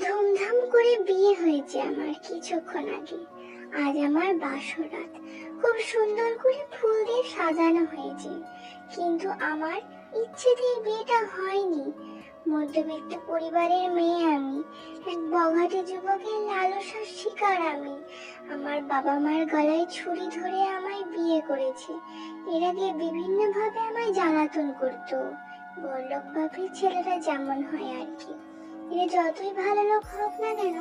ধুমধাম করে বিয়ে হয়েছে আমার কিছুক্ষণ আগে। আজ আমার বাসরাত, খুব সুন্দর করে ফুল দিয়ে সাজানো হয়েছে, কিন্তু আমার ইচ্ছেতেই বিয়েটা হয়নি। মধ্যবিত্ত পরিবারের মেয়ে আমি, এক বখাটে যুবকের লালসার শিকার আমি। আমার বাবা মার গলায় ছুরি ধরে আমায় বিয়ে করেছে। এর আগে বিভিন্ন ভাবে আমায় জ্বালাতন করতো। বড়লোক বাপের ছেলেরা যেমন হয় আর কি। এ যতই ভালো লোক হোক না কেন,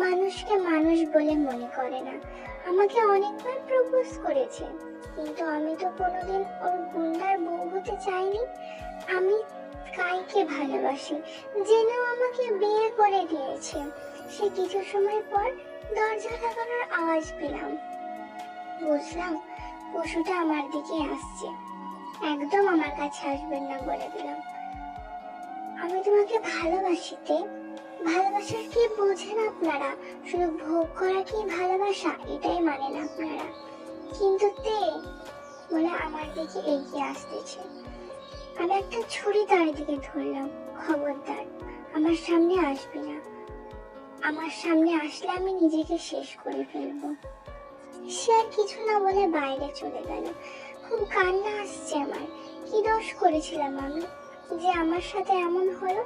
মানুষকে মানুষ বলে মনে করে না। আমাকে অনেকবার প্রপোজ করেছে, কিন্তু আমি তো কোনোদিন ওর গুন্ডার বউ হতে চাইনি। আমি কাইকে ভালোবাসি, জেনেও আমাকে বিয়ে করে দিয়েছে। সে কিছু সময় পর দরজা লাগানোর আওয়াজ পেলাম। বুঝলাম পশুটা আমার দিকে আসছে। একদম আমার কাছে আসবেন না বলে দিলাম। আমি তোমাকে ভালোবাসিতে। ভালোবাসার কি বোঝেন আপনারা? শুধু ভোগ করা কি ভালোবাসা? এটাই মানেন আপনারা। কিন্তু তে বলে আমার দিকে এগিয়ে আসতেছে। আমি একটা ছুরি তার দিকে ধরলাম। খবরদার আমার সামনে আসবি না। আমার সামনে আসলে আমি নিজেকে শেষ করে ফেলবো। সে আর কিছু না বলে বাইরে চলে গেল। খুব কান্না আসছে আমার। কি দোষ করেছিলাম আমি যে আমার সাথে এমন হলো?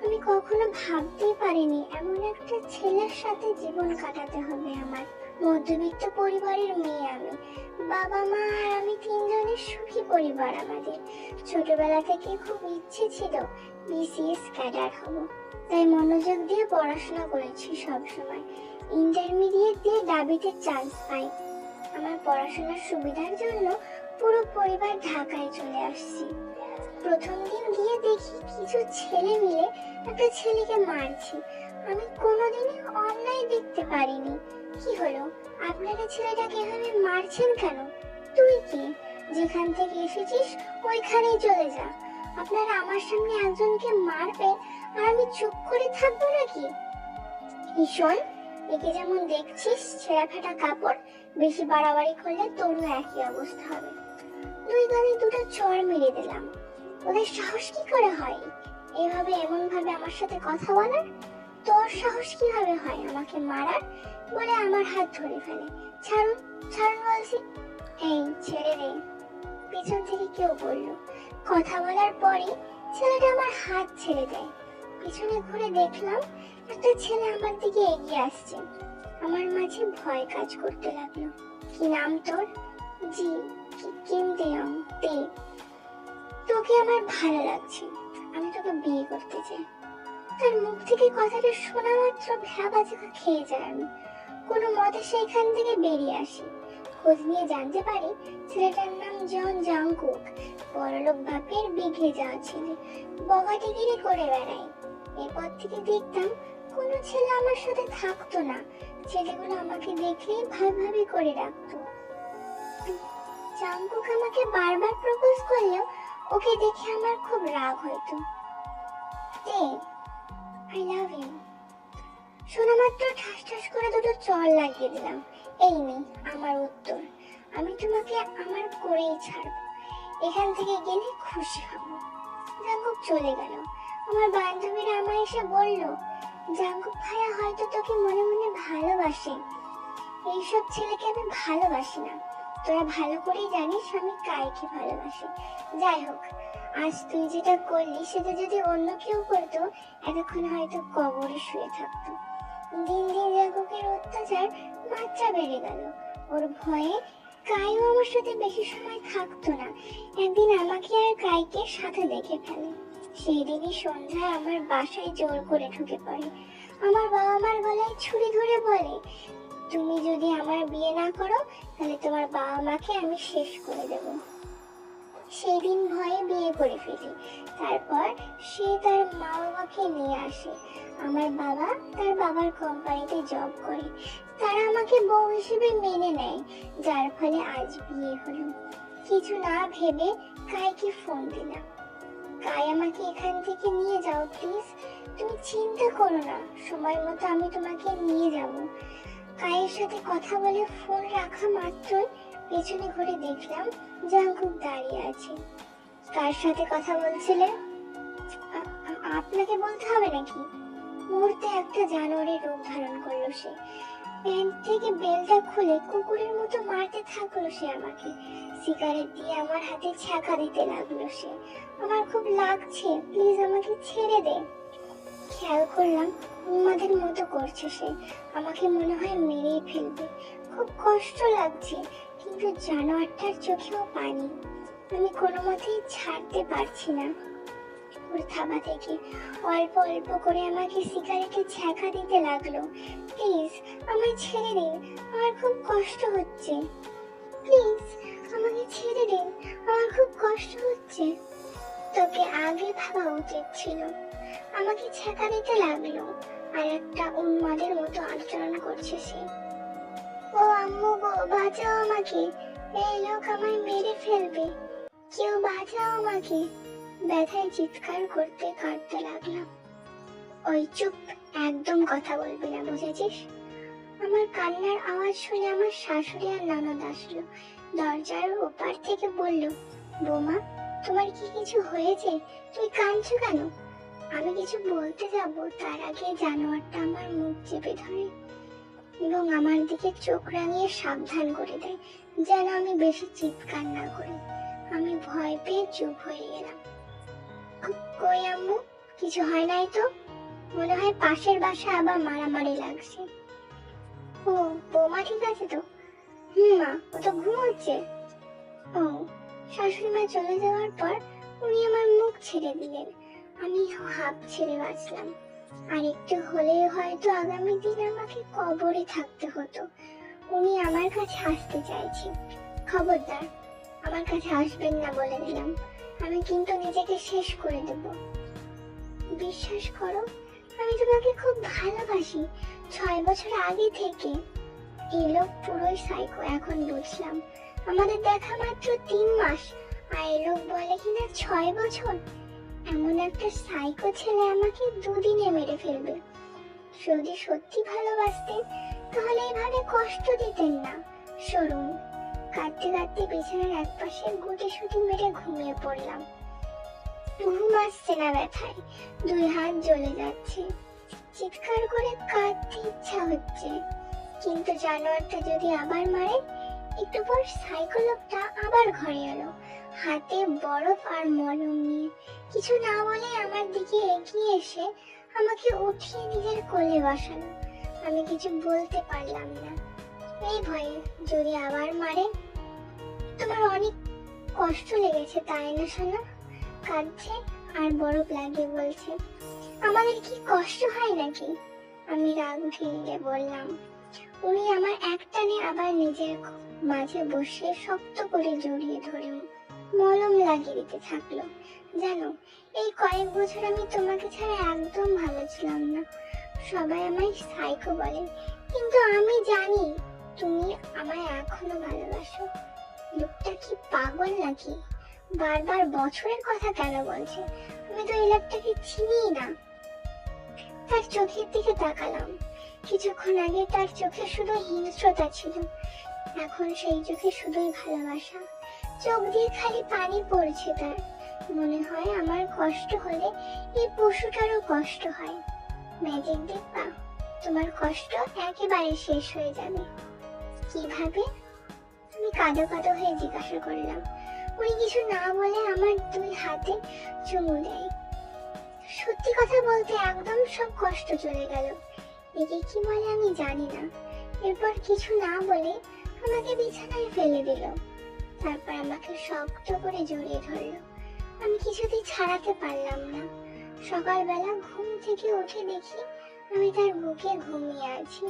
আমি কখনো ভাবতেই পারিনি এমন একটা ছেলের সাথে জীবন কাটাতে হবে আমার। মধ্যবিত্ত পরিবারের মেয়ে আমি। বাবা মা আর আমি তিনজনের সুখী পরিবার আমাদের। ছোটবেলা থেকে খুব ইচ্ছে ছিল বিসিএস ক্যাডার হব, তাই মনোযোগ দিয়ে পড়াশোনা করেছি সব সময়। ইন্টারমিডিয়েট দিয়ে দাবিতে চান্স পাই। আমার পড়াশোনার সুবিধার জন্য পুরো পরিবার ঢাকায় চলে আসছি। প্রথম দিন গিয়ে দেখি কিছু ছেলে মিলে একটা ছেলেকে মারছে। আমি কোনোদিনই অন্যায় দেখতে পারিনি। কি হলো? আপনারা ছেলেটাকে এভাবে মারছেন কেন? তুই কি? যেখান থেকে এসেছিস ওইখানেই চলে যা। আপনারা আমার সামনে একজনকে মারবেন আর আমি চুপ করে থাকবো নাকি? শোন, একে যেমন দেখছিস ছেঁড়া ফাটা কাপড়, বেশি বাড়াবাড়ি করলে তোরও একই অবস্থা হবে। দুই গালে দুটো চড় মেরে দিলাম। ওদের সাহস কি করে হয় এভাবে এমন ভাবে আমার সাথে কথা বলার? তোর সাহস কিভাবে হয় আমাকে মারার? বলে আমার হাত ধরে ফেলে। ছাড়ুন, ছাড়ুন বলছি। এই ছেড়ে দে। পিছন থেকে কেউ বললো। কথা বলার পরে ছেলেটা আমার হাত ছেড়ে দেয়। পিছনে ঘুরে দেখলাম একটা ছেলে আমার দিকে এগিয়ে আসছে। আমার মাঝে ভয় কাজ করতে লাগলো। কি নাম তোর? জি কিমতেয়ং তে। তোকে আমার ভালো লাগছে, আমি তোকে বিয়ে করতে চাই। তার মুখ থেকে কথাটা শোনা মাত্র ভ্যাবাচেকা খেয়ে যায় আমি। কোনো মতে সেইখান থেকে বেরিয়ে আসি। খোঁজ নিয়ে জানতে পারি ছেলেটার নাম জন জাংকুক। বড়লোক বাপের বিগড়ে যাওয়া ছেলে, বগাটিগিরি করে বেড়ায়। এরপর থেকে দেখতাম কোনো ছেলে আমার সাথে থাকতো না। ছেলেগুলো আমাকে দেখলেই ভাবি করে রাখতো। জাংকুক আমাকে বারবার প্রপোজ করলেও ওকে দেখে আমার খুব রাগ হইতো। আই লাভ ইউ শোনা মাত্র ঠাস ঠাস করে দুটো চড় লাগিয়ে দিলাম। এই নে আমার উত্তর। আমি তোমাকে আমার করেই ছাড়বো। এখান থেকে গেলে খুশি হব। জাংকুক চলে গেল। আমার বান্ধবীরা আমায় এসে বলল, জাংকুক ভাইয়া হয়তো তোকে মনে মনে ভালোবাসে। এইসব ছেলেকে আমি ভালোবাসি না। তোরা ভালো করেই জানিস আমি কাইকে ভালোবাসি। যাই হোক, আজ তুই যেটা করলি সেটা যদি অন্য কেউ করতো এতক্ষণ হয়তো কবরে শুয়ে থাকতো। দিন দিন জাংকুকের অত্যাচার মাত্রা বেড়ে গেল। ওর ভয়ে কাইও আমার সাথে বেশি সময় থাকতো না। একদিন আমাকে আর কাইকে সাথে দেখে ফেলে। সেই দিনই সন্ধ্যায় আমার বাসায় জোর করে ঢুকে পড়ে। আমার বাবা মার গলায় ছুরি ধরে বলে, তুমি যদি আমার বিয়ে না করো তাহলে তোমার বাবা মাকে আমি শেষ করে দেব। সেদিন ভয়ে বিয়ে করে ফেলি। তারপর সে তার মা বাবাকে নিয়ে আসে। আমার বাবা তার বাবার কোম্পানিতে জব করে। তারা আমাকে বউ হিসেবে মেনে নেয়, যার ফলে আজ বিয়ে হলো। কিছু না ভেবে কাইকে ফোন দিলাম। কাই, আমাকে এখান থেকে নিয়ে যাও প্লিজ। তুমি চিন্তা করো না, সময় মতো আমি তোমাকে নিয়ে যাব। কায়ের সাথে কথা বলে ফোন রাখা মাত্রই পেছনে ঘুরে দেখলাম জাঙ্কুক দাঁড়িয়ে আছে। কার সাথে কথা বলছিলে? আপনাকে বলতে হবে নাকি? মুহূর্তে একটা জানোয়ারের রূপ ধারণ করলো সে। প্যান্ট থেকে বেলটা খুলে কুকুরের মতো মারতে থাকলো সে আমাকে। সিগারেট দিয়ে আমার হাতে ছ্যাঁকা দিতে লাগলো সে। আমার খুব লাগছে, প্লিজ আমাকে ছেড়ে দে। খেয়াল করলাম উন্মাদের মতো করছে সে, আমাকে মনে হয় মেরেই ফেলবে। খুব কষ্ট লাগছে, কিন্তু জানোয়ারটার চোখেও পানি। আমি কোনো মতেই ছাড়তে পারছি না ওর থাবা থেকে। অল্প অল্প করে আমাকে সিগারেটে ছ্যাঁকা দিতে লাগলো। প্লিজ আমায় ছেড়ে দিন, আমার খুব কষ্ট হচ্ছে। প্লিজ আমাকে ছেড়ে দিন, আমার খুব কষ্ট হচ্ছে। তোকে আগে ভাবা উচিত ছিল। আমাকে ছ্যাঁকা দিতে লাগলো আর একটা উন্মাদের মতো আচরণ করছে সে। ও আম্মু গো, বাঁচাও আমাকে, এই লোক আমায় মেরে ফেলবে, কেউ বাঁচাও আমাকে। ব্যথায় চিৎকার করতে কাঁদতে লাগলাম। ওই চুপ, একদম কথা বলবি না, বুঝেছিস? আমার কান্নার আওয়াজ শুনে আমার শাশুড়ি আর ননদ আসলো। দরজার ওপার থেকে বলল, বৌমা তোমার কি কিছু হয়েছে? তুই কাঁদছো কেন? আমি কিছু বলতে যাব তার আগে জানোয়ারটা আমার মুখ চেপে ধরে এবং আমার দিকে চোখ রাঙিয়ে সাবধান করে দেয় যেন আমি বেশি চিৎকার না করি। আমি ভয় পেয়ে চুপ হয়ে গেলাম। কই আম্মু, কিছু হয় নাই তো? মনে হয় পাশের বাসায় আবার মারামারি লাগছে। ও, বৌমা ঠিক আছে তো? মা, ও তো ঘুমোচ্ছে। ও, শাশুড়ি মা চলে যাওয়ার পর উনি আমার মুখ ছেড়ে দিলেন। আমি হাঁপ ছেড়ে বাঁচলাম। আর একটু হলেই হয়তো আগামী দিন আমাকে কবরে থাকতে হতো। উনি আমার কাছে আসতে চাইছে। খবরদার আমার কাছে আসবেন না বলে দিলাম, আমি কিন্তু নিজেকে শেষ করে দেব। বিশ্বাস করো, আমি তোমাকে খুব ভালোবাসি, 6 বছর আগে থেকে। এই লোক পুরোই সাইকো, এখন বুঝলাম। আমাদের দেখা মাত্র 3 মাস, আর এই লোক বলে কিনা 6 বছর। এমন একটা সাইকো ছেলে আমাকে 2 দিনে মেরে ফেলবে। যদি সত্যি ভালোবাসতেন তাহলে এভাবে কষ্ট দিতেন না। সরুন। কাঁদতে কাঁদতে বিছানার একপাশে গুটিসুটি মেরে ঘুমিয়ে পড়লাম। ঘুম আসছে না ব্যথায়, 2 হাত জ্বলে যাচ্ছে। চিৎকার করে কাঁদতে ইচ্ছা হচ্ছে, কিন্তু জানোয়ারটা যদি আবার মারে। একটু পর সাইকো লোকটা আবার ঘরে এলো, হাতে বরফ আর মলম নিয়ে। কিছু না বলে আমার দিকে এগিয়ে এসে আমাকে উঠিয়ে নিজের কোলে বসালো। আমি কিছু বলতে পারলাম না, এই ভয়ে যদি আবার মারে। তোমার অনেক কষ্ট লেগেছে তাই না সোনা? কাঁদছে আর বরফ লাগিয়ে বলছে। আমাদের কি কষ্ট হয় নাকি? আমি রাগ উঠিয়ে নিয়ে বললাম। উনি আমার একটানে আবার নিজের মাঝে বসে শক্ত করে জড়িয়ে ধরে মলম লাগিয়ে দিতে থাকলো। জানো, এই কয়েক বছর আমি তোমাকে ছাড়া একদম ভালো ছিলাম না। সবাই আমায় সাইকো বলে, কিন্তু আমি জানি তুমি আমায় এখনো ভালোবাসো। লোকটা কি পাগল নাকি? বারবার বছরের কথা কেন বলছে? আমি তো এই লোকটাকে চিনি না। তার চোখের দিকে তাকালাম। কিছুক্ষণ আগে তার চোখে শুধু হিংস্রতা ছিল, এখন সেই চোখে শুধুই ভালোবাসা। চোখ দিয়ে খালি পানি পড়ছে তার। মনে হয় আমার কষ্ট হলে এই পশুটারও কষ্ট হয়। ম্যাজিক দেখবা, তোমার কষ্ট একেবারে শেষ হয়ে যাবে। কিভাবে? আমি কাঁদো কাঁদো হয়ে জিজ্ঞাসা করলাম। উনি কিছু না বলে আমার 2 হাতে চুমু দেয়। সত্যি কথা বলতে একদম সব কষ্ট চলে গেল। একে কি বলে আমি জানি না। এরপর কিছু না বলে আমাকে বিছানায় ফেলে দিল। তারপর আমাকে শক্ত করে জড়িয়ে ধরলো। আমি কিছুতেই ছাড়াতে পারলাম না। সকালবেলা ঘুম থেকে উঠে দেখি আমি তার বুকে ঘুমিয়ে আছি।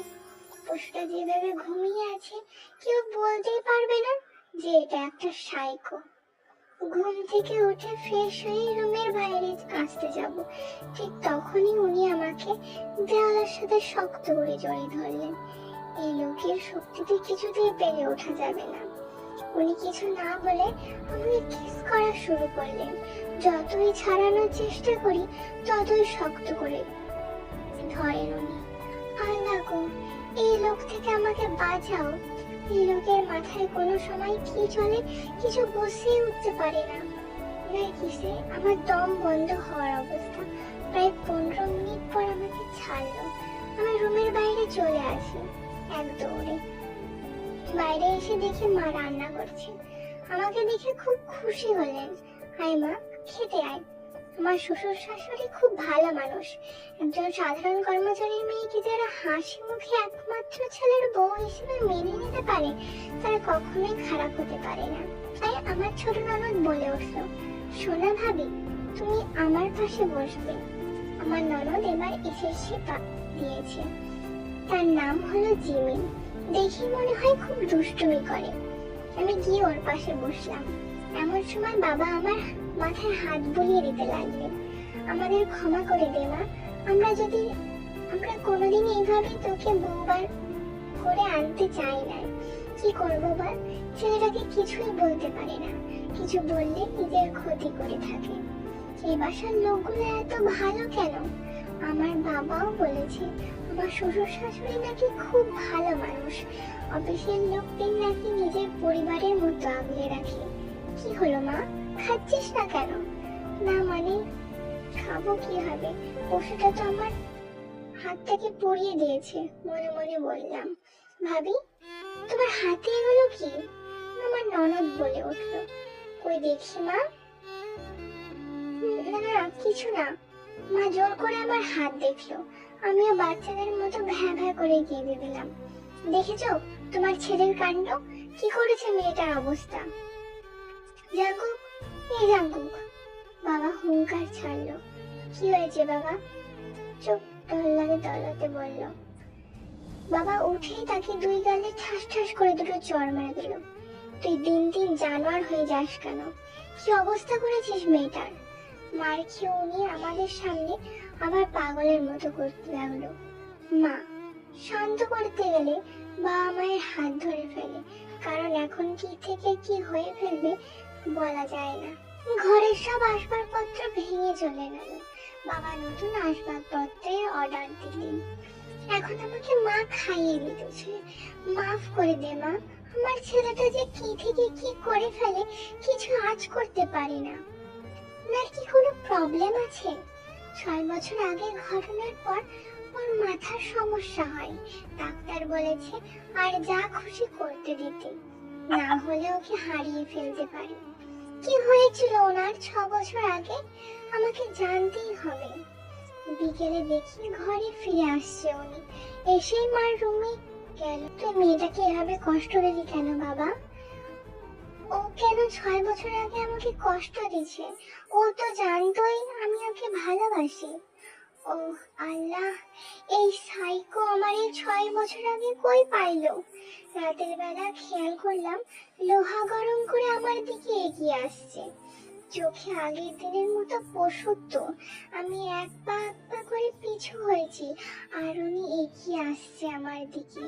পশুটা যেভাবে ঘুমিয়ে আছে কেউ বলতেই পারবে না যে এটা একটা সাইকো। ঘুম থেকে উঠে ফ্রেশ হয়ে রুমের বাইরে আসতে যাব, ঠিক তখনই উনি আমাকে দেওয়ালের সাথে শক্ত করে জড়িয়ে ধরলেন। এই লোকের শক্তিতে কিছুতেই পেরে ওঠা যাবে না। উনি কিছু না বলে আমাকে কিস করা শুরু করলেন। যতই ছাড়ানোর চেষ্টা করি ততই শক্ত করে ধরেন উনি। আল্লাহ গো, এই লোক থেকে আমাকে বাঁচাও। এই লোকের মাথায় কোনো সময় কি চলে কিছু বুঝে উঠতে পারি না। কিসে আমার দম বন্ধ হওয়ার অবস্থা। প্রায় 15 মিনিট পর আমাকে ছাড়লো। আমি রুমের বাইরে চলে আসি এক দৌড়ে। বাইরে এসে দেখি মা রান্না করছে। আমাকে দেখে খুব খুশি হলেন। আয় মা, খেতে আয়। আমার শ্বশুর শাশুড়ি খুব ভালো মানুষ। একজন সাধারণ কর্মচারীর মেয়েকে যারা হাসি মুখে একমাত্র ছেলের বউ হিসেবে মেনে নিতে পারে, তারা কখনোই খারাপ হতে পারে না। তাই আমার ছোট ননদ বলে উঠলো, সোনা ভাবি, তুমি আমার পাশে বসবে। আমার ননদ এবার এসএসসি দিয়েছে। তার নাম হলো জিমি। দেখি মনে হয় খুব দুষ্টুমি করে। আমি গিয়ে ওর পাশে বসলাম। এমন সময় বাবা আমার মাথায় হাত বুলিয়ে দিতে লাগলেন। আমাদের ক্ষমা করে দে মা, আমরা কোনোদিন এইভাবে তোকে বউবার করে আনতে চাই না। কি করবো বল, ছেলেটাকে কিছুই বলতে পারে না। কিছু বললে নিজের ক্ষতি করে থাকে। এই বাসার লোকগুলো এত ভালো কেন? আমার বাবাও বলেছে আমার শ্বশুর শাশুড়ি নাকি খুব ভালো মানুষ। অফিসের লোকদের নাকি নিজের পরিবারের মতো আগলে রাখে। কি হলো মা, খাচ্ছিস না কেন? না মানে খাবো কি হবে, ওষুধটা তো আমার হাতটাকে পুড়িয়ে দিয়েছে। মনে মনে বললাম। ভাবি, তোমার হাতে এগুলো কি? আমার ননদ বলে উঠলো। কই দেখি মা। না কিছু না। মা জোর করে আমার হাত দেখলো। আমিও বাচ্চাদের মতো ভ্যা ভ্যা করে কেঁদে দিলাম। দেখেছো তোমার ছেলের কাণ্ড, কি করেছে মেয়েটার অবস্থা। জাঙ্কুক, এই জাঙ্কুক। বাবা হুঙ্কার ছাড়লো। কি হয়েছে বাবা? চুপ, দল্লাতে বলল। বাবা উঠেই তাকে 2 গালে ঠাস ঠাস করে দুটো চড় মেরে দিল। তুই দিন দিন জানোয়ার হয়ে যাস কেন? কি অবস্থা করেছিস মেয়েটার? মার খেয়ে উনি আমাদের সামনে আবার পাগলের মতো করতে লাগলো। মা শান্ত করতে গেলে বাবা মায়ের হাত ধরে ফেলে, কারণ এখন কি থেকে কি হয়ে ফেলবে বলা যায় না। ঘরের সব আসবাবপত্র ভেঙে চলে গেল। বাবা নতুন আসবাবপত্রের অর্ডার দিলেন। এখন আমাকে মা খাইয়ে দিতেছে। মাফ করে দে মা, আমার ছেলেটা যে কি থেকে কি করে ফেলে কিছু আজ করতে পারি না। না কি কোনো প্রবলেম আছে? 6 বছর আগে ঘটনার পর ওর মাথার সমস্যা হয়। ডাক্তার বলেছে আর যা খুশি করতে দিতে, না হলে ওকে হারিয়ে ফেলতে পারে। কি হয়েছিল ওনার 6 বছর আগে আমাকে জানতেই হবে। বিকেলে দেখি ঘরে ফিরে আসছে উনি। এসেই মার রুমে গেল। তুই মেয়েটাকে এভাবে কষ্ট দিলি কেন বাবা? ও কেন 6 বছর আগে আমাকে কষ্ট দিচ্ছে? ও তো জানতোই আমি ওকে ভালোবাসি। ও আল্লাহ, এই সাইকো আমার এই 6 বছর আগে কই পাইলো? রাতের বেলা খেয়াল করলাম লোহা গরম করে আমার দিকে এগিয়ে আসছে। চোখে আগের দিনের মতো পশুত্ব। আমি এক পা করে পিছু হয়েছি আর উনি এগিয়ে আসছে আমার দিকে।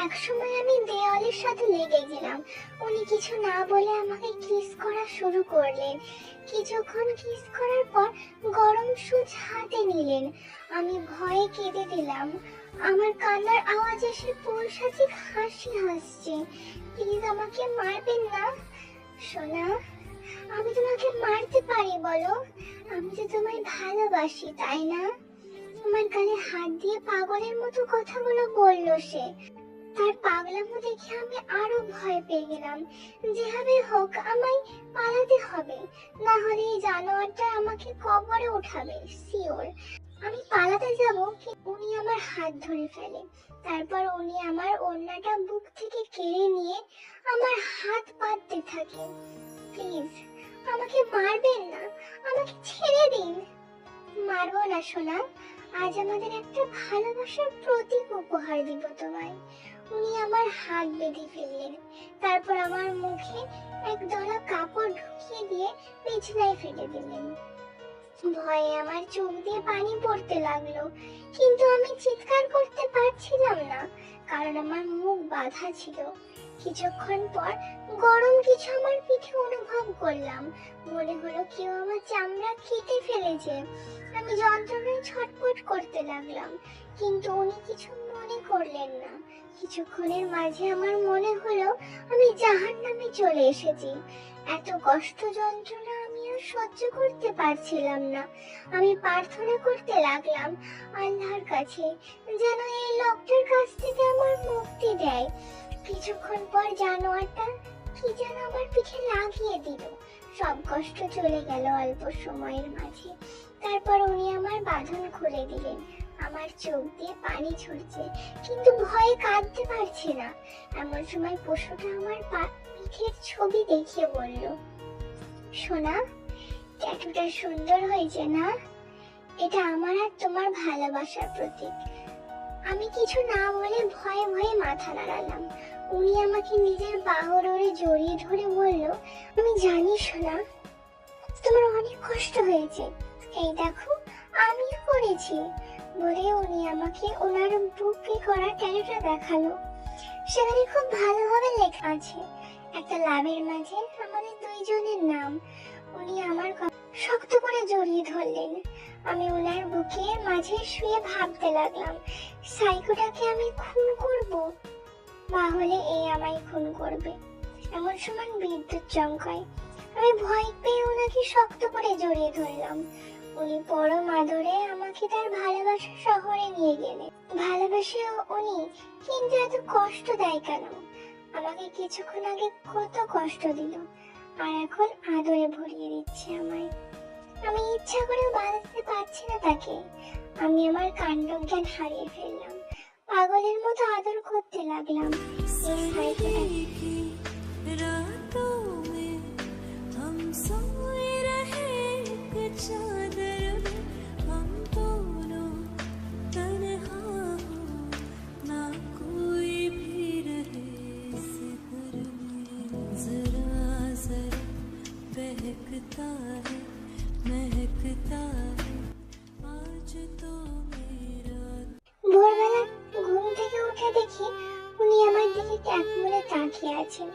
একসময় আমি দেওয়ালের সাথে লেগে গেলাম। উনি কিছু না বলে আমাকে কিস করা শুরু করলেন। কিছুক্ষণ কিস করার পর গরম সুচ হাতে নিলেন। আমি ভয়ে কেঁদে দিলাম। আমার কান্নার আওয়াজ এসে পৌঁছাচ্ছে হাসি হাসছে। প্লিজ আমাকে মারবেন না সোনা, আমি তোমাকে মারতে পারি বলো? আমি তো তোমায় ভালোবাসি, তাই না? আমার গালে হাত দিয়ে পাগলের মতো কথাগুলো বললো সে। তার পাগলামো দেখে আমি আরো ভয় পেয়ে গেলাম। যেভাবে হোক আমায় পালাতে হবে, না হলে এই জানোয়ারটা আমাকে কবরে উঠাবে শিওর। আমি পালাতে যাব, উনি আমার হাত ধরে ফেলে। তারপর উনি আমার ওড়নাটা বুক থেকে কেড়ে নিয়ে আমার হাত পাততে থাকে। প্লিজ আমাকে মারবেন না, আমাকে ছেড়ে দিন। মারবো না সোনা, আজ আমাদের একটা ভালোবাসার প্রতীক উপহার দিব তোমায়। উনি আমার হাত বেঁধে ফেললেন, তারপর আমার মুখে এক দলা কাপড় ঢুকিয়ে দিয়ে বিছানায় ফেলে দিলেন। ভয়ে আমার চোখ দিয়ে পানি পড়তে লাগলো, কিন্তু আমি চিৎকার করতে পারছিলাম না, কারণ আমার মুখ বাঁধা ছিল। কিছুক্ষণ পর গরম কিছু আমার পিঠে অনুভব করলাম, মনে হলো কেউ আমার চামড়া কেটে ফেলেছে। আমি যন্ত্রণায় ছটফট করতে লাগলাম, কিন্তু উনি কিছু মনে করলেন না। কিছুক্ষণের মাঝে আমার মনে হলো আমি জাহান্নামে চলে এসেছি। এত কষ্ট যন্ত্রণা আমি আর সহ্য করতে পারছিলাম না। আমি প্রার্থনা করতে লাগলাম আল্লাহর কাছে, যেন এই লোকটার কাছ থেকে আমার মুক্তি দেয়। কিছুক্ষণ পর জানোয়ারটা কি যেন আমার পিঠে লাগিয়ে দিল। সব কষ্ট চলে গেল অল্প সময়ের মাঝে। তারপর উনি আমার বাঁধন খুলে দিলেন। আমার চোখ দিয়ে পানি ঝরছে, কিন্তু ভয়ে কাঁদতে পারছি না। এমন সময় পশুটা আমার পিঠের ছবি দেখিয়ে বলল, সোনা, ট্যাটুটা সুন্দর হয়েছে না? এটা আমার আর তোমার ভালোবাসার প্রতীক। আমি কিছু না বলে ভয়ে ভয়ে মাথা নাড়ালাম। উনি আমাকে নিজের বাহুডোরে জড়িয়ে ধরে বলল, আমি জানি সোনা, তোমার অনেক কষ্ট হয়েছে, এই দেখো আমিও করেছি। বলে উনি আমাকে ওনার বুকে করা ট্যাটুটা দেখালো। সেখানে খুব ভালোভাবে লেখা আছে একটা লাভের মাঝে আমাদের দুইজনের নাম। উনি আমার শক্ত করে জড়িয়ে ধরলেন। আমি ওনার বুকের মাঝে শুয়ে ভাবতে লাগলাম, সাইকোটাকে আমি খুন করব, বা হলে এই আমায় খুন করবে। এমন সময় বিদ্যুৎ চমকায়। আমি ভয় পেয়ে ওনাকে শক্ত করে জড়িয়ে ধরলাম। উনি পরম আদরে আমাকে তার ভালোবাসা শহরে নিয়ে গেলেন। ভালোবাসে উনি, কিন্তু এত কষ্ট দেয় কেন? আমাকে কিছুক্ষণ আগে কত কষ্ট দিল, আর এখন আদরে ভরিয়ে দিচ্ছে আমায়। আমি ইচ্ছা করে বাঁধতে পারছি না তাকে। আমি আমার কাণ্ডজ্ঞান হারিয়ে ফেললাম, পাগলের মতো আদর করতে লাগলাম। ভোরবেলা ঘুম থেকে উঠে দেখি উনি আমার দিকে এক মনে তাকিয়ে আছেন।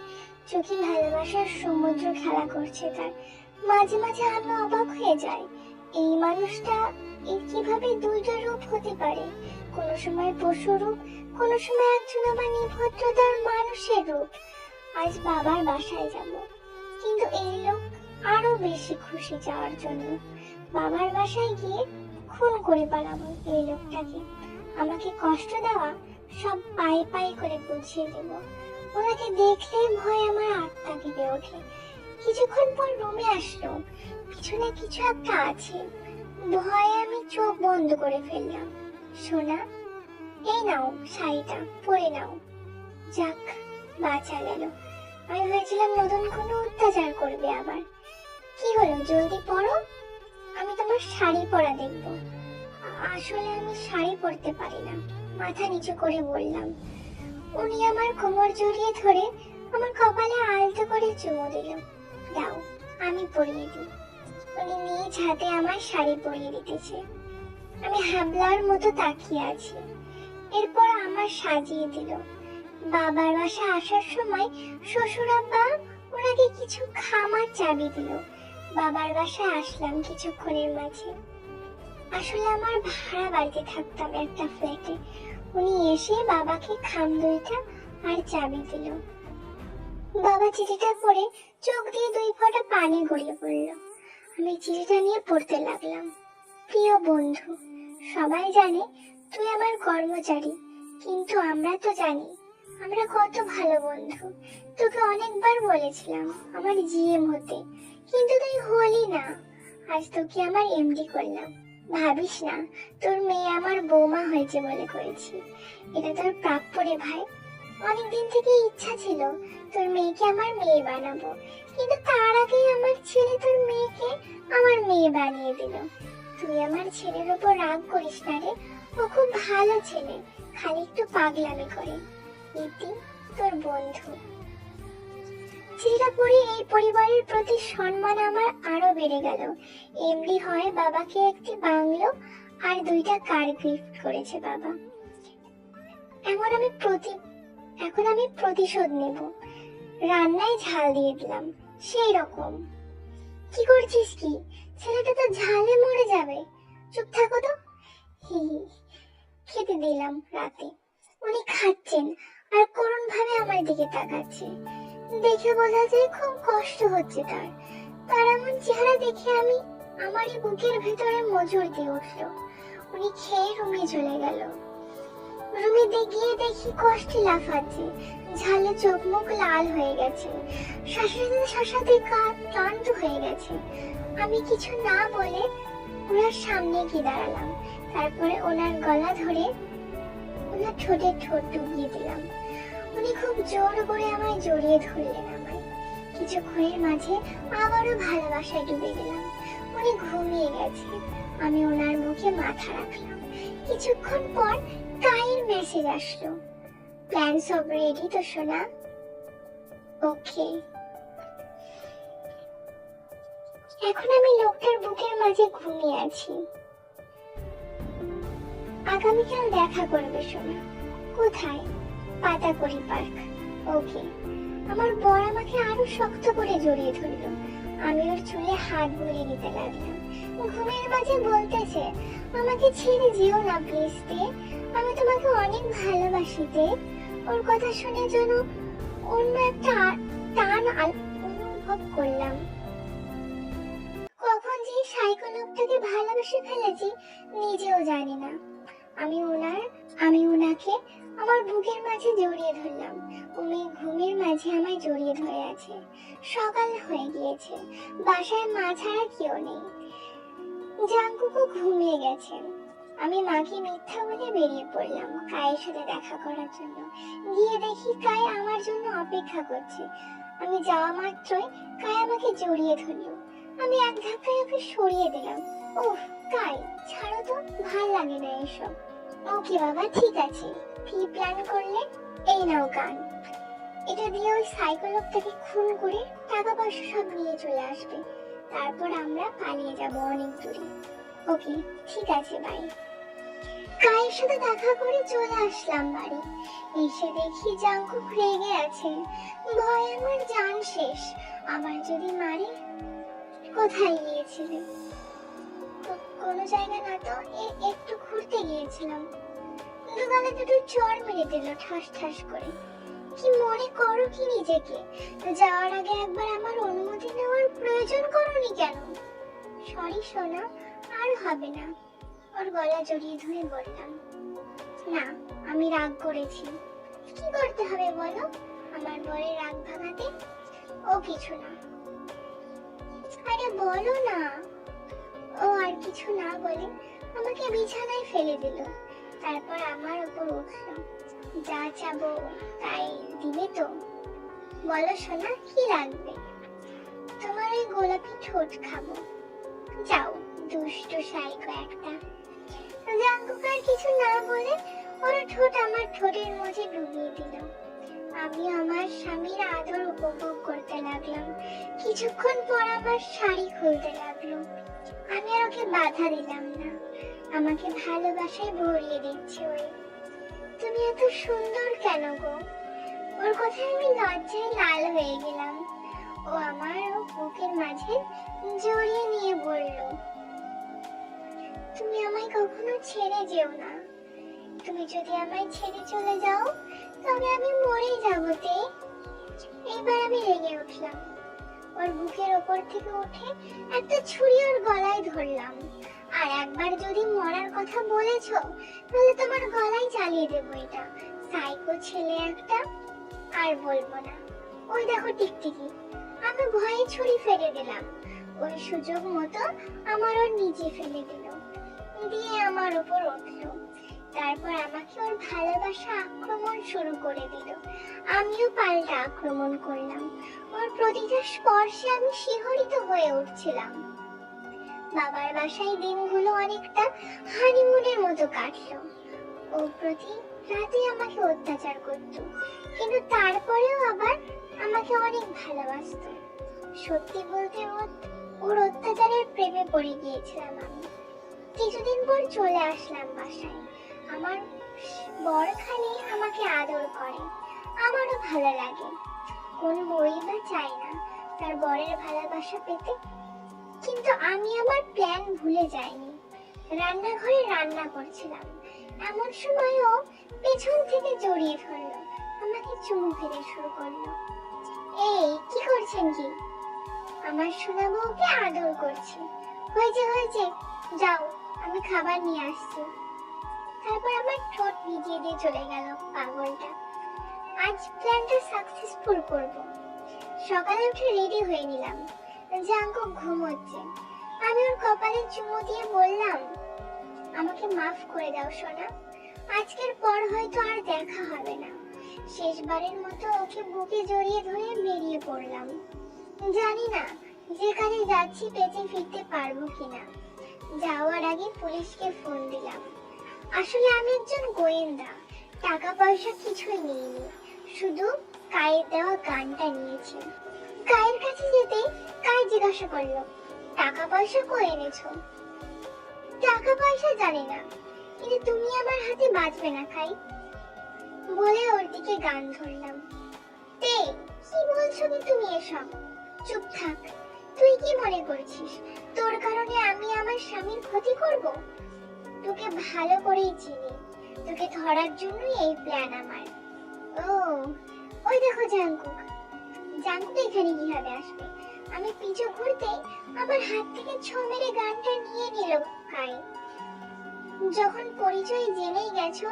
চোখে ভালোবাসার সমুদ্র খেলা করছে তার। মাঝে মাঝে আমি অবাক হয়ে যাই, এই মানুষটা কিভাবে দুইটা রূপ হতে পারে? কোনো সময় পশু রূপ, কোনো সময় একজন আবার নির্ভদ্রতার মানুষের রূপ। আজ বাবার বাসায় যাব, কিন্তু এই লোক আরো বেশি খুশি যাওয়ার জন্য। বাবার বাসায় গিয়ে খুন করে পালাবো এই লোকটাকে। আমাকে কষ্ট দেওয়া সব পাই পাই করে বুঝিয়ে দেব। ওনাকে দেখলে ভয় আমার আত্মা কেঁপে ওঠে। কিছুক্ষণ পর রুমে আসলো, পিছনে কিছু একটা আছে। ভয়ে আমি চোখ বন্ধ করে ফেললাম। সোনা, এই নাও শাড়িটা, পরে নাও। যাক, বাঁচা গেল। আমি ভেবেছিলাম নতুন কোনো অত্যাচার করবে আবার। কি হলো, জলদি পরো, আমি তোমার শাড়ি পরা দেখবো। আসলে আমি শাড়ি পরতে পারি না, মাথা নিচু করে বললাম। উনি আমার কোমর জড়িয়ে ধরে আমার কপালে আলতো করে চুমু দিল। দাও, আমি পরিয়ে দিই। উনি নিজ হাতে আমার শাড়ি পরিয়ে দিতেছে। আমি হাবলার মতো তাকিয়ে আছি। এরপর আমার সাজিয়ে দিল। বাবার বাসা আসার সময় শ্বশুর আব্বা ওনাকে কিছু খামার চাবি দিল। বাবার বাসায় আসলাম কিছুক্ষণের মাঝে। আসলে আমার ভাড়া বাড়িতে থাকতাম একটা ফ্ল্যাটে। উনি এসে বাবাকে খাম দুইটা আর চাবি দিল। বাবা চিঠিটা পড়ে চোখ দিয়ে 2 ফোঁটা পানি গড়িয়ে পড়ল। আমি চিঠিটা নিয়ে পড়তে লাগলাম। প্রিয় বন্ধু, সবাই জানে তুই আমার কর্মচারী, কিন্তু আমরা তো জানি আমরা কত ভালো বন্ধু। তোকে অনেকবার বলেছিলাম আমার জিএম হতে, কিন্তু তুই হলি না। আজ তোকে আমার এমডি করলাম। ভাবিস না তোর মেয়ে আমার বৌমা হয়েছে বলে করেছি, এটা তোর প্রাপ্য রে ভাই। অনেকদিন থেকে ইচ্ছা ছিল তোর মেয়েকে আমার মেয়ে বানাবো, কিন্তু তার আগে আমার ছেলে তোর মেয়েকে আমার মেয়ে বানিয়ে দিল। তুই আমার ছেলের ওপর রাগ করিস না রে, ও খুব ভালো ছেলে, খালি একটু পাগলামি করে। ইতি, তোর বন্ধু। চিঠিটা পড়ে এই পরিবারের প্রতি সম্মান আমার আরো বেড়ে গেল। এমডি হয় বাবাকে একটি বাংলো আর 2টা কার গিফট করেছে বাবা। এখন আমি প্রতিশোধ নেব। রান্নায় ঝাল দিয়ে দিলাম, সেই রকম। কি করছিস কি? ছেলেটা তো ঝালে মরে যাবে। চুপ থাকো তো। হি হি। খেতে দিলাম রাতে। উনি খাচ্ছেন আর করুণ ভাবে আমার দিকে তাকাচ্ছে। দেখে বোঝা যায় খুব কষ্ট হচ্ছে তার। তার এমন চেহারা দেখে আমারই বুকের ভেতরে মজুর দিয়ে উঠলো। উনি খেয়ে রুমে চলে গেল। রুমে গিয়ে দেখি কষ্টে লাফাচ্ছে, ঝালে চোখ মুখ লাল হয়ে গেছে, শাসাতে কান ক্লান্ত হয়ে গেছে। আমি কিছু না বলে ওনার সামনে গিয়ে দাঁড়ালাম। তারপরে ওনার গলা ধরে ওনার ঠোঁটে ঠোঁট ডুবিয়ে দিলাম। উনি খুব জোর করে আমায় জড়িয়ে ধরলেন। আমায় কিছুক্ষণের মাঝে আবারও ভালোবাসায় ডুবে গেলাম। উনি ঘুমিয়ে গেছে, আমি ওনার মুখে মাথা রাখলাম। কিছুক্ষণ পর কায়ের মেসেজ আসলো, প্ল্যান সব রেডি তো সোনা? ওকে। এখন আমি লোকটার বুকের মাঝে ঘুমিয়ে আছি। আগামীকাল দেখা করবে সোনা। কোথায়? পাতাকড়ি পার্ক। ওকে। আমার বর আমাকে আরো শক্ত করে জড়িয়ে ধরলো। আমি ওর চুলে হাত বুলিয়ে দিতে লাগলাম। ঘুমের মাঝে বলতেছে, আমাকে ছেড়ে যেও না প্লিজ দে, আমি তোমাকে অনেক ভালোবাসি দে। ওর কথা শুনে যেন অন্য একটা টান অনুভব করলাম। কখন যে সাইকো লোকটাকে ভালোবেসে ফেলেছি নিজেও জানি না। আমি ওনাকে আমার বুকের মাঝে জড়িয়ে ধরলাম। উনি ঘুমের মাঝে আমায় জড়িয়ে ধরে আছে। সকাল হয়ে গিয়েছে, বাসায় মা ছাড়া কেউ নেই। জাঙ্কুকও ঘুমিয়ে গেছে। আমি মাকে মিথ্যা বলে বেরিয়ে পড়লাম কায়ের সাথে দেখা করার জন্য। গিয়ে দেখি কায়ে আমার জন্য অপেক্ষা করছে। আমি যাওয়া মাত্রই কায়ে আমাকে জড়িয়ে ধরলো। আমি এক ধাক্কায় ওকে সরিয়ে দিলাম। উফ কাই, ছাড়ো তো, ভাল লাগে না এসব। ওকে বাবা, ঠিক আছে। কি প্ল্যান করলে? এই নাও গান। এটা দিয়ে ওই সাইকো লোকটাকে খুন করে টাকা পয়সা সব নিয়ে চলে আসবে। তারপর আমরা পালিয়ে যাব অনেক দূরে। ওকে, ঠিক আছে, বাই। কায়ের সাথে দেখা করে চলে আসলাম বাড়ি। এসে দেখি জাঙ্কুক রেগে আছে। ভয়ে আমার জান শেষ। আবার যদি মারে। কোথায় গিয়েছিলে? কোনো জায়গা না তো, একটু ঘুরতে গিয়েছিলাম। দোকানে দুটো চড় মেরে দিল ঠাস ঠাস করে। কি মনে করো কি নিজেকে? যাওয়ার আগে একবার আমার অনুমতি নেওয়ার প্রয়োজন করোনি কেন? সরি সোনা, আর হবে না। ওর গলা জড়িয়ে ধরে বললাম, না আমি রাগ করেছি। কি করতে হবে বলো আমার বরের রাগ ভাঙাতে? ও কিছু না। আরে বলো না। ও আর কিছু না বলে আমাকে বিছানায় ফেলে দিল। তারপর আমার উপর উঠলো। যা চাবো তাই দিবে তো? বলো সোনা, কি লাগবে? তোমার ওই গোলাপি ঠোঁট খাবো। যাও, দুষ্টু সাইকো একটা। জাঙ্কুক আর কিছু না বলে ওর ঠোঁট আমার ঠোঁটের মধ্যে ডুবিয়ে দিল। আমি আমার স্বামীর আদর উপভোগ করতে লাগলাম। কিছুক্ষণ পর আমার শাড়ি খুলতে লাগলো। আমি আর ওকে বাধা দিলাম না। আমাকে ভালোবাসায় ভরিয়ে দিচ্ছে ওই। তুমি এত সুন্দর কেন গো? ওর কথায় আমি লজ্জায় লাল হয়ে গেলাম। ও আমার বুকের মাঝে জড়িয়ে নিয়ে বলল, তুমি আমায় কখনো ছেড়ে যেও না। তুমি যদি আমায় ছেড়ে চলে যাও তবে আমি মরে যাবো তে। এইবার আমি রেগে উঠলাম। ওর বুকের ওপর থেকে উঠে একটা ছুরি ওর গলায় ধরলাম। আর একবার যদি মরার কথা বলেছো তাহলে তোমার গলায় চালিয়ে দেবো এটা, সাইকো ছেলে একটা। আর বলবো না। ওই দেখো টিকটিকি। আমি ভয়ে ছুরি ফেলে দিলাম। ওই সুযোগ মতো আমার ওর নিচে ফেলে দিল, দিয়ে আমার উপর উঠলো। তারপর আমাকে ওর ভালোবাসা আক্রমণ শুরু করে দিল। আমিও পাল্টা আক্রমণ করলাম। ওর প্রতিটা স্পর্শে আমি শিহরিত হয়ে উঠছিলাম। বাবার বাসায় দিনগুলো অনেকটা হানিমুনের মতো কাটলো। ও প্রতি রাতে আমাকে অত্যাচার করতো, কিন্তু তারপরেও আবার আমাকে অনেক ভালোবাসতো। সত্যি বলতে ওর অত্যাচারের প্রেমে পড়ে গিয়েছিলাম আমি। কিছুদিন পর চলে আসলাম বাসায়। আমার বর খালি আমাকে আদর করে, আমারও ভালো লাগে। কোন বই বা চাই না তার বরের ভালোবাসা পেতে। কিন্তু আমি আমার প্ল্যান ভুলে যাইনি। রান্নাঘরে রান্না করছিলাম, এমন সময়ও পেছন থেকে জড়িয়ে ধরলো, আমাকে চুমু খেতে শুরু করলো। এই কি করছেন কি? আমার সোনা বউকে আদর করছি। হয়েছে হয়েছে, যাও আমি খাবার নিয়ে আসছি। তারপর আমার ঠোঁট ভিজিয়ে দিয়ে চলে গেল পাগলটা। আজ প্ল্যানটা সাকসেসফুল করব। সকালে উঠে রেডি হয়ে নিলাম। জাঙ্কু ঘুমোচ্ছে। আমি ওর কপালে চুমু দিয়ে বললাম, আমাকে মাফ করে দাও সোনা, আজকের পর হয়তো আর দেখা হবে না। শেষবারের মতো ওকে বুকে জড়িয়ে ধরে বেরিয়ে পড়লাম। জানি না যে কাজে যাচ্ছি বেঁচে ফিরতে পারবো কিনা। যাওয়ার আগে পুলিশকে ফোন দিলাম। আসলে আমি একজন গোয়েন্দা, টাকা পয়সা কিছুই নিইনি, শুধু কায়ের দেওয়া গানটা নিয়েছি। কায়ের কাছে যেতে কাই জিজ্ঞাসা করলো, টাকা পয়সা কই এনেছো? টাকা পয়সা জানি না, কিন্তু তুমি আমার হাতে বাঁচবে না কাই, বলে ওর দিকে গান ধরলাম। তে কি বলছো কি তুমি এসব? চুপ থাক। তুই কি মনে করছিস তোর কারণে আমি আমার স্বামীর ক্ষতি করব? তোকে ভালো করেই চিনি, তোকে ধরার জন্যই এই প্ল্যান আমার। ও ওই দেখো জাঙ্কুক। জাঙ্কুক এখানে কিভাবে আসবে? আমি পিছু ঘুরতে আমার হাত থেকে ছো মেরে গানটা নিয়ে নিল কাই। যখন পরিচয় জেনেই গেছো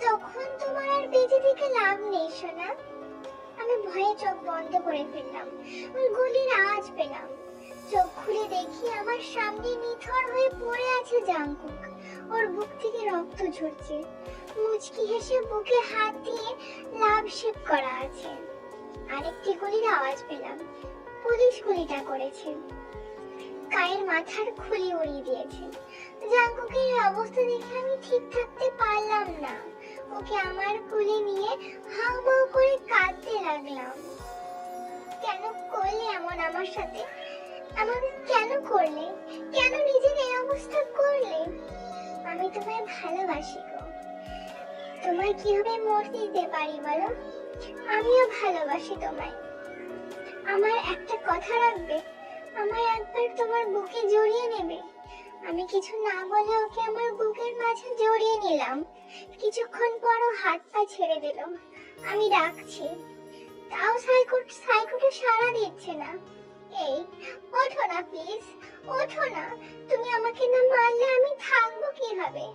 তখন তোমার আর বেঁচে থেকে লাভ নেই সোনা। আমি ভয়ে চোখ বন্ধ করে ফেললাম। গুলির আওয়াজ পেলাম। চোখ খুলে দেখি আমার সামনে নিথর হয়ে পড়ে আছে জাঙ্কুক। ওর বুক থেকে রক্ত ঝরছে। মুচকি হেসে বুকে হাত দিয়ে লাভ শেপ করা আছে। আরেকটি গুলির আওয়াজ পেলাম। পুলিশ গুলিটা করেছে। কায়ের মাথার খুলি উড়িয়ে দিয়েছে। জাঙ্কুকের অবস্থা দেখে আমি ঠিক থাকতে পারলাম না। ওকে আমার কোলে নিয়ে হাউমাউ করে কাঁদতে লাগলাম। কেন করলে এমন আমার সাথে? আমাকে কেন করলে? কেন নিজের এই অবস্থা করলে? আমি তোমায় ভালোবাসি গো। তোমায় কিভাবে মরতে দিতে পারি বলো? আমিও ভালোবাসি তোমায়। আমার একটা কথা রাখবে? আমায় একবার তোমার বুকে জড়িয়ে নেবে? আমি কিছু না বলে ওকে আমার বুকের মাঝে জড়িয়ে নিলাম। কিছুক্ষণ পরও হাত পা ছেড়ে দিল। আমি ডাকছি, তাও সাইকোটা সাড়া দিচ্ছে না। এই ওঠো না প্লিজ, ওঠো না। তুমি আমাকে না মারলে আমি থাকবো কিভাবে?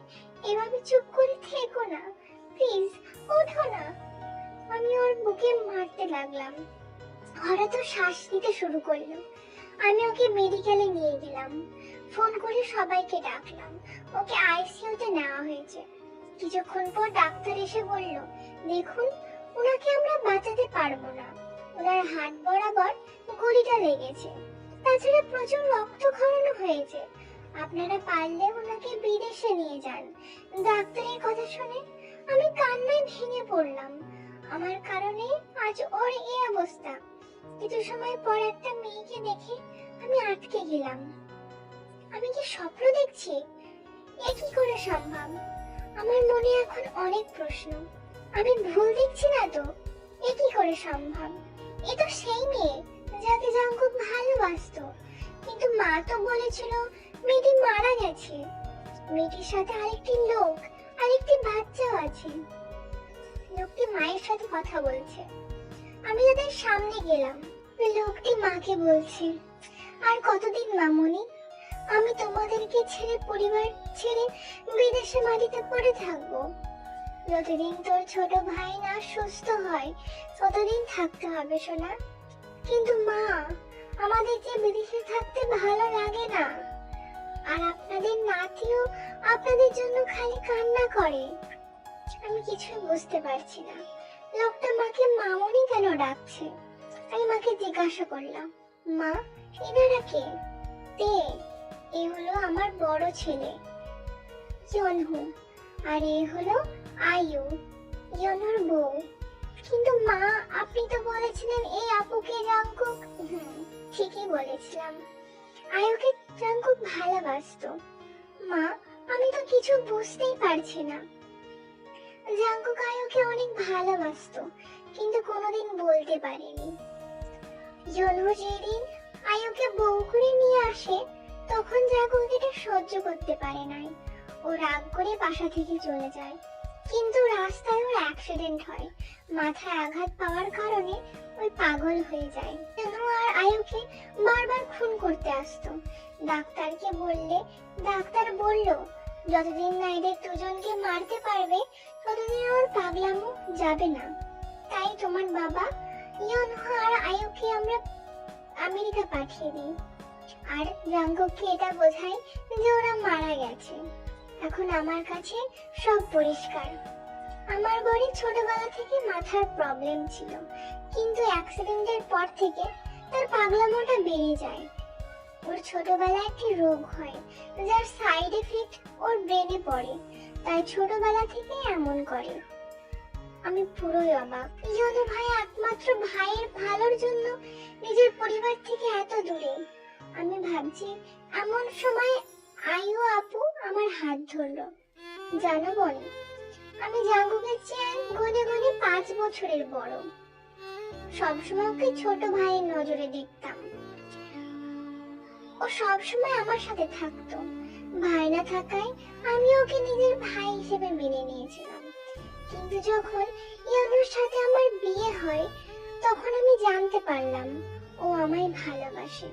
এভাবে চুপ করে থেকো না প্লিজ, ওঠো না। আমি ওর বুকে মারতে লাগলাম। হঠাৎ ও শ্বাস নিতে শুরু করলো। আমি ওকে মেডিকেলে নিয়ে গেলাম। ফোন করে সবাইকে ডাকলাম। ওকে আইসিইউতে নেওয়া হয়েছে। কিছুক্ষণ পর ডাক্তার এসে বলল, দেখুন ওনাকে আমরা বাঁচাতে পারবো না। ওনার হাত বরাবর গুলিটা লেগেছে, তাছাড়া প্রচুর রক্তক্ষরণ হয়েছে। আপনারা পারলে ওনাকে বিদেশে নিয়ে যান। ডাক্তারের কথা শুনে আমি কান্নায় ভেঙে পড়লাম। আমার কারণে আজ ওর এই অবস্থা। কিছু সময় পর একটা মেয়েকে দেখে আমি আটকে গেলাম। আমি কি স্বপ্ন দেখছি? এ কি করে সম্ভব? আমার মনে এখন অনেক প্রশ্ন। আমি ভুল দেখছি না তো? এ কি করে সম্ভব? এ তো সেই মেয়ে যাকে জাঙ্কুক ভালোবাসতো। কিন্তু মা তো বলেছিল মেয়েটি মারা গেছে। মেয়েটির সাথে আরেকটি লোক, আরেকটি বাচ্চাও আছে। লোকটি মায়ের সাথে কথা বলছে। আমি তাদের সামনে গেলাম। লোকটি মাকে বলছে, আর কতদিন মামুনি আমি তোমাদেরকে ছেড়ে, পরিবার ছেড়ে বিদেশে মাটিতে পড়ে থাকবো? যতদিন তোর ছোট ভাই না সুস্থ হয় ততদিন থাকতে হবে সোনা। কিন্তু মা, আমাদের যে বিদেশে থাকতে ভালো লাগে না। আর আপনাদের নাতিও আপনাদের জন্য খালি কান্না করে। আমি কিছুই বুঝতে পারছি না। লোকটা মাকে মামুনি কেন ডাকছে? আমি মাকে জিজ্ঞাসা করলাম, মা এনারা কে? তে এ হলো আমার বড় ছেলে ইয়নহু, আর এ হলো আয়ু, ইয়নহুর বউ। কিন্তু মা, আপনি তো বলেছিলেন এই আপুকে জাংকুক। ঠিকই বলেছিলাম, আয়ুকে জাংকুক ভালোবাসতো। মা, আমি তো কিছু বুঝতেই পারছি না। জাংকুক আয়ুকে অনেক ভালোবাসতো, কিন্তু কোনোদিন বলতে পারেনি। ইয়নহু যেদিন আয়ুকে বউ করে নিয়ে আসে, তখন জাংকুক এটা সহ্য করতে পারে নাই। ও রাগ করে বাসা থেকে চলে যায়। কিন্তু রাস্তায় ওর অ্যাক্সিডেন্ট হয়। মাথায় আঘাত পাওয়ার কারণে ওই পাগল হয়ে যায়। ইয়নহু আর আয়ুকে বারবার খুন করতে আসতো। ডাক্তারকে বললে ডাক্তার বলল, যতদিন না এদের দুজনকে মারতে পারবে ততদিন ওর পাগলামো যাবে না। তাই তোমার বাবা ইয়নহু আর আয়ুকে আমরা আমেরিকা পাঠিয়ে দিই, আর জাংকুককে এটা বোঝাই যে ওরা মারা গেছে। এখন আমার কাছে সব পরিষ্কার। আমার বড়ি ছোটবেলা থেকে মাথার প্রবলেম ছিল, কিন্তু অ্যাক্সিডেন্টের পর থেকে তার পাগলামোটা বেড়ে যায়। ওর ছোটবেলায় একটি রোগ হয়, যার সাইড এফেক্ট ওর ব্রেনে পড়ে, তাই ছোটবেলা থেকে এমন করে। আমি পুরোই অবাক। ইয়নহু ভাই একমাত্র ভাইয়ের ভালোর জন্য নিজের পরিবার থেকে এত দূরে। আমি ভাবছি এমন সময় আয়ু আপু আমার হাত ধরলো। জানো বোন, আমি জাংকুকের চেয়ে গনে গনে 5 বছরের বড়। সবসময় ওকে ছোট ভাইয়ের নজরে দেখতাম। ও সবসময় আমার সাথে থাকতো। ভাই না থাকায় আমি ওকে নিজের ভাই হিসেবে মেনে নিয়েছিলাম। কিন্তু যখন ইয়নহুর সাথে আমার বিয়ে হয়, তখন আমি জানতে পারলাম ও আমায় ভালোবাসে।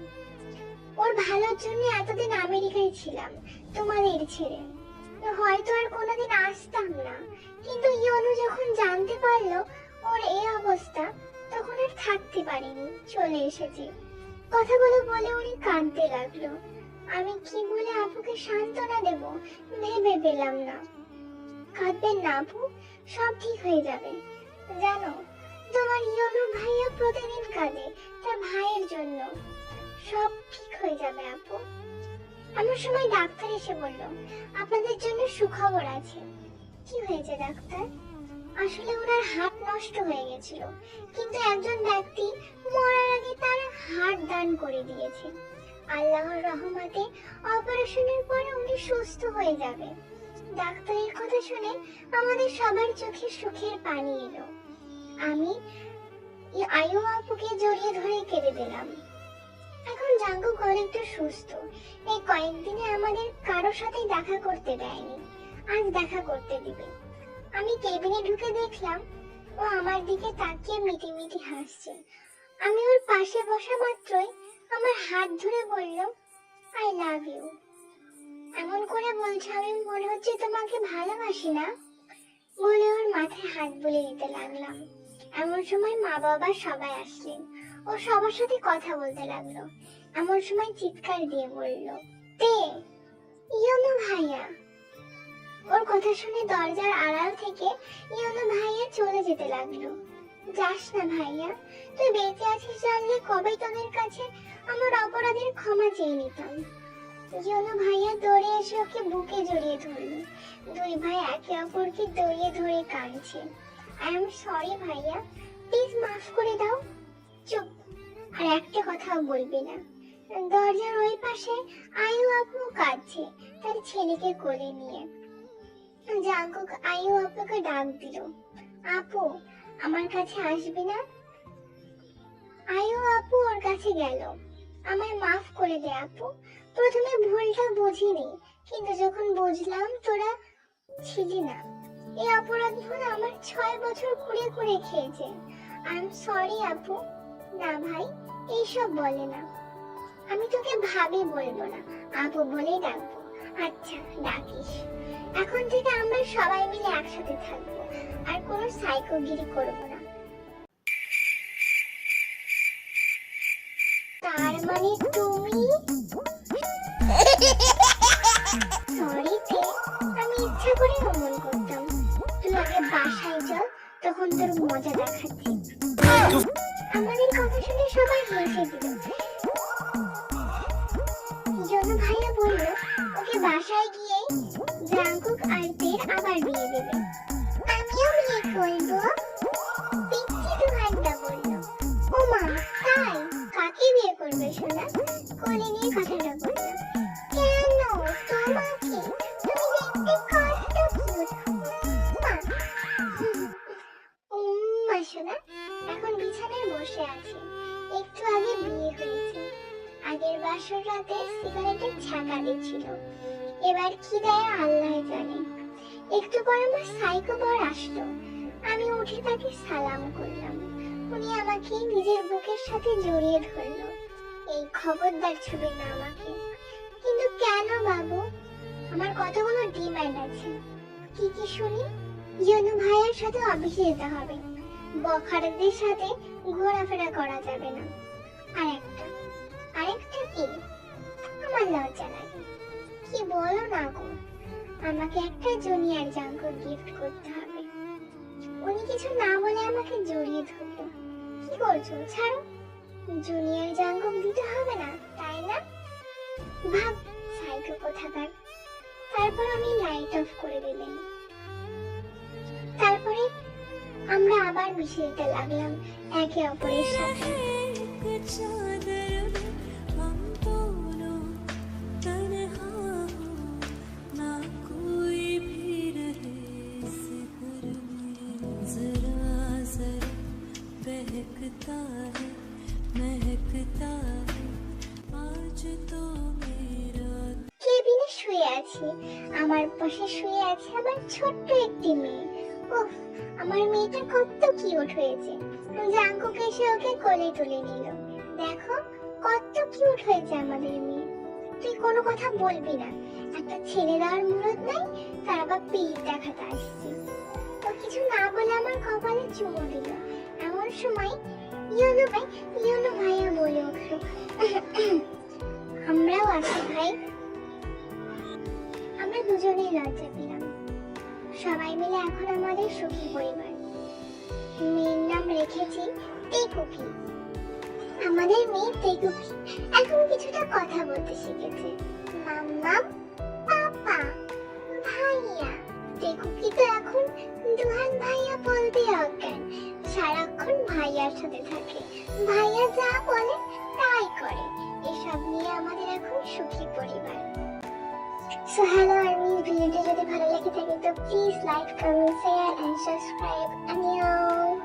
ওর ভালোর জন্য এতদিন আমেরিকায় ছিলাম তোমাদের ছেড়ে, হয়তো আর কোনোদিন আসতাম না। কিন্তু ইয়নহু যখন জানতে পারলো ওর এই অবস্থা, তখন আর থাকতে পারিনি, চলে এসেছি। কথাগুলো বলে উনি কাঁদতে লাগলো। আমি কি বলে আপুকে সান্ত্বনা দেব ভেবে পেলাম না। কাঁদবেন না আপু, সব ঠিক হয়ে যাবে। জানো, তোমার ইয়নহু ভাইয়া প্রতিদিন কাঁদে তার ভাইয়ের জন্য। সব ঠিক হয়ে যাবে আপু। এমন সময় ডাক্তার এসে বলল, আপনাদের জন্য সুখবর আছে। কি হয়েছে ডাক্তার? আসলে ওনার হার্ট নষ্ট হয়ে গেছিল, কিন্তু একজন ব্যক্তি মরার আগে তার হার্ট দান করে দিয়েছে। আল্লাহর রহমতে অপারেশনের পরে উনি সুস্থ হয়ে যাবে। ডাক্তারের কথা শুনে আমাদের সবার চোখে সুখের পানি এলো। আমি আয়ু আপুকে জড়িয়ে ধরে কেঁদে দিলাম। এখন জাংকুক অনেকটা সুস্থ। এই কয়েকদিনে আমাদের কারোর সাথে দেখা করতে দেয়নি, আজ দেখা করতে দিবে। আমি কেবিনে ঢুকে দেখলাম ও আমার দিকে তাকিয়ে মিটি মিটি হাসছে। আমি ওর পাশে বসা মাত্রই আমার হাত ধরে বলল, আই লাভ ইউ। এমন করে বলছে আমি মনে হচ্ছে তোমাকে ভালোবাসি না, বলে ওর মাথায় হাত বুলিয়ে দিতে লাগলাম। এমন সময় মা বাবা সবাই আসলেন। ও সবার সাথে কথা বলতে লাগলো। এমন সময় চিৎকার দিয়ে বলল, তে ইয়নহু ভাইয়া। ওর কথা শুনে দরজার আড়াল থেকে ইয়নহু ভাইয়া চলে যেতে লাগলো। যাস না ভাইয়া, তুই বেঁচে আছিস জানলে কবে তোদের কাছে আমার অপরাধের ক্ষমা চেয়ে নিতাম। ইয়নহু ভাইয়া দৌড়ে এসে ওকে বুকে জড়িয়ে ধরলো। দুই ভাই একে অপরকে জড়িয়ে ধরে কাঁদছে। আই এম সরি ভাইয়া, প্লিজ মাফ করে দাও। চুপ, আর একটা কথাও বলবি না। দরজার ওই পাশে আয়ু আপু কাঁদছে তার ছেলেকে কোলে নিয়ে। জাংকুক আয়ু আপুকে ডাক দিল, আপু আমার কাছে আসবি না? আয়ু আপু ওর কাছে গেল। আমায় মাফ করে দে আপু, প্রথমে ভুলটা বুঝিনি, কিন্তু যখন বুঝলাম তোরা ছিলি না। এই অপরাধ ভুল আমার 6 বছর কুড়ে কুড়ে খেয়েছে। আই এম সরি আপু। না ভাই, এইসব বলে না। আমি তোকে ভাবি বলবো না, আপু বলেই ডাকবো। আচ্ছা ডাকিস। এখন থেকে আমরা সবাই মিলে একসাথে থাকবো, আর কোনো সাইকোগিরি করবো না। তার মানে তুমি? সরি তে, আমি ইচ্ছা করে অমন করতাম। তুই আগে বাসায় চল, তখন তোর মজা দেখাচ্ছি। আমাদের কথা শুনে সবাই হেসে দিল। ইয়নহু ভাইয়া বলল, বাসায় গিয়ে জাঙ্কুক আর দের আবার বিয়ে দেবে। আমিও বিয়ে করবো, পিচ্চি দুহানটা বলল। ও মা, তাই? কাকে বিয়ে করবে সোনা? কোলে নিয়ে কথাটা বলল। কেন তোমাকে? তুমি দেখতে কত কিউট। মা উম্মা সোনা, এখন বিছানায় বসে আছে। একটু আগে বিয়ে হয়েছে। আগের বাসর রাতে সিগারেটের ঝাঁকা দিচ্ছিল। এবার কি দেয় আল্লাহ জানে। একটু পর আমার সাইকো বর আসলো। আমি উঠে তাকে সালাম করলাম। উনি আমাকে নিজের বুকের সাথে জড়িয়ে ধরলো। এই খবরদার ছবি না আমাকে। কিন্তু কেন বাবু? আমার কতগুলো ডিমান্ড আছে। কি কি শুনি? ইয়নু ভাইয়ের সাথে অফিসে যেতে হবে। বখারদের সাথে ঘোরাফেরা করা যাবে না। আরেকটা কি? আমার লজ্জা লাগে। কি বলো না গো? আমাকে একটা জুনিয়র জাঙ্কুক গিফট করতে হবে। উনি কিছু না বলে আমাকে জড়িয়ে ধরলো। কি করছো? ছাড়ো। জুনিয়র জাঙ্কুক দিতে হবে না, তাই না? ভাব, সাইকো কোথাকার। তারপর আমি লাইট অফ করে দিলেন। তারপরে আমরা আবার মিশে যেতে লাগলাম একে অপরের সাথে। কেবিনে শুয়ে আছি। আমার পাশে শুয়ে আছে আমার ছোট্ট একটি মেয়ে। উফ, আমার মেয়েটা কত কিউট হয়েছে। জাঙ্কুক এসে ওকে কোলে তুলে নিল। দেখো কত কিউট হয়েছে আমাদের মেয়ে। তুই কোনো কথা বলবি না। একটা ছেড়ে দেওয়ার মুরত নাই, তার আবার পিঠ দেখাতে আসছে। ও কিছু না বলে আমার কপালে চুমু দিল। এমন সময় ইয়োনো ভাইয়া বলে উঠল, আমরাও আছি ভাই। আমরা দুজনেই লজ্জা পেলাম। সবাই মিলে এখন আমাদের সুখী পরিবার। মেয়ের নাম রেখেছি তেকুকি। আমাদের মেয়ে তেকুকি এখন কিছুটা কথা বলতে শিখেছে। মাম্মা, পাপা, ভাইয়া। তেকুকি তো এখন দুহান ভাইয়া বলতে অজ্ঞান। সারাক্ষণ ভাইয়ার সাথে থাকে। ভাইয়া যা বলে তাই করে। এসব নিয়ে আমাদের এখন সুখী পরিবার। সো হ্যালো আর্মি, ভিডিওটি যদি ভালো লেগে থাকে তো please like, comment, share and subscribe. আনিয়ং।